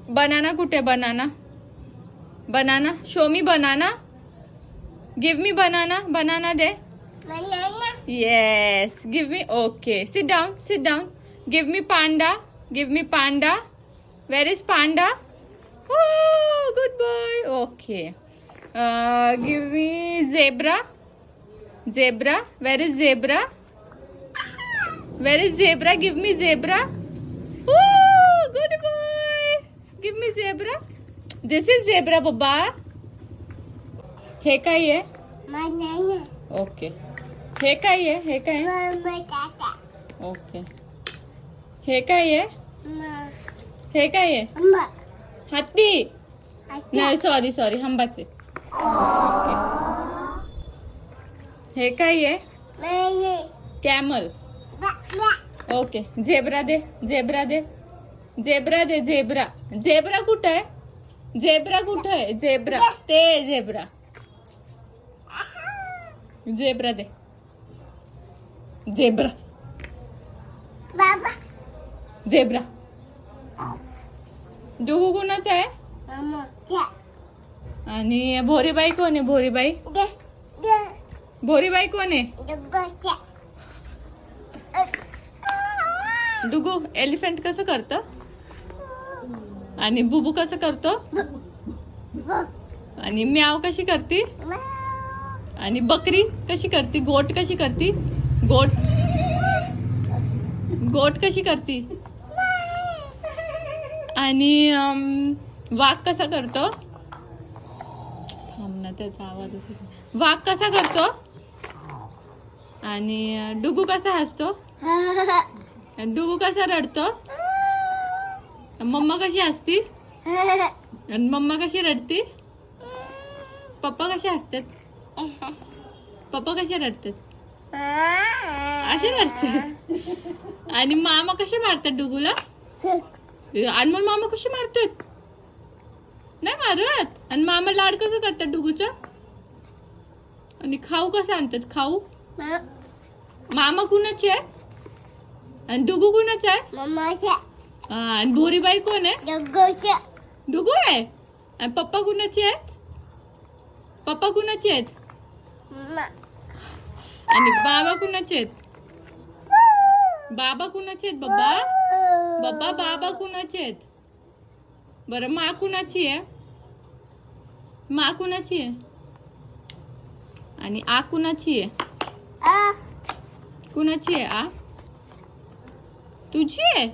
Banana कुठे? Banana, banana, show me banana, give me banana, banana दे. Yes, give me. Okay, sit down, sit down. Give me panda, give me panda. Where is panda? Oh, good boy. Okay. Give me zebra, zebra. Where is zebra? Where is zebra? Give me zebra. Oh, good boy. Give me zebra. This is zebra, Baba. हे काय आहे? Okay. हे काय आहे? हे काय आहे? Okay. हे काय आहे? हे काय आहे? हत्ती. नाही, सॉरी सॉरी, हंबाचे. ओके. हे काय आहे? कॅमल. ओके. झेब्रा दे, झेब्रा दे, झेब्रा दे, झेब्रा. झेब्रा कुठं आहे? झेब्रा कुठं आहे? झेब्रा ते झेब्रा. झेब्रा दे, झेब्रा. झेब्रा. डुगू कुणाचा आहे? आणि भोरीबाई कोण आहे? भोरीबाई, भोरीबाई कोण आहे? डुगू एलिफंट कसं करतं? आणि बुबू कसं करतो? आणि म्याव कशी करते? आणि बकरी कशी करते? गोट कशी करते? गोट, गोट कशी करते? आणि वाघ कसा करतो? थांब ना, त्याचा आवाज. वाघ कसा करतो? आणि डुगू कसा हसतो? डुगू कसा रडतो? मम्मा कशी हसती? आणि मम्मा कशी रडती? पप्पा कसे हसतात? पप्पा कसे रडतात? असे रडतात. आणि मामा कसे मारतात डुगूला? अनमोल मामा कशी मारतात? नाही मारत. आणि मामा लाड कसं करतात डुगूचा? आणि खाऊ कसं आणतात? खाऊ मामा कुणाचे आहे? आणि डुगू कुणाचा आहे? आणि भोरीबाई कोण आहे? डुगू आहे. आणि पप्पा कुणाचे आहेत? पप्पा कुणाचे आहेत? आणि बाबा कुणाचे आहेत? बाबा कुणाचे आहेत? बाबा, बाबा, बाबा कुणाचे आहेत? बरं, मा कुणाची आहे? मा कुणाची आहे? आणि आ कुणाची आहे? कुणाची आहे आ? तुझी आहे.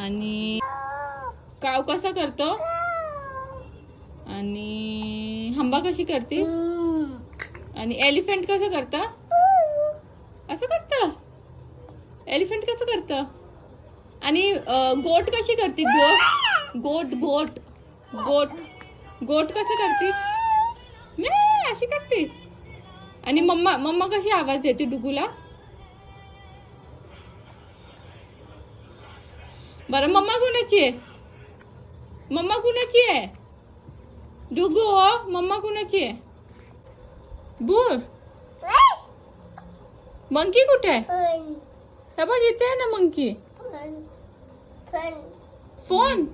आणि काव कसा करतो? आणि हंबा कशी करते? आणि एलिफंट कसं करतं? असं करतं. एलिफंट कसं करतं? आणि गोट कशी करते? गोट, गोट, गोट, गोट, गोट कसं करते? नाही, अशी करते. आणि मम्मा, मम्मा कशी आवाज देते डुगूला? बरं, मम्मा कुणाची आहे? मम्मा कुणाची आहे? डुगू हो, मम्मा कुणाची आहे? बोल. मंकी कुठे आहे? हे बघ, इथे आहे ना मंकी. फोन.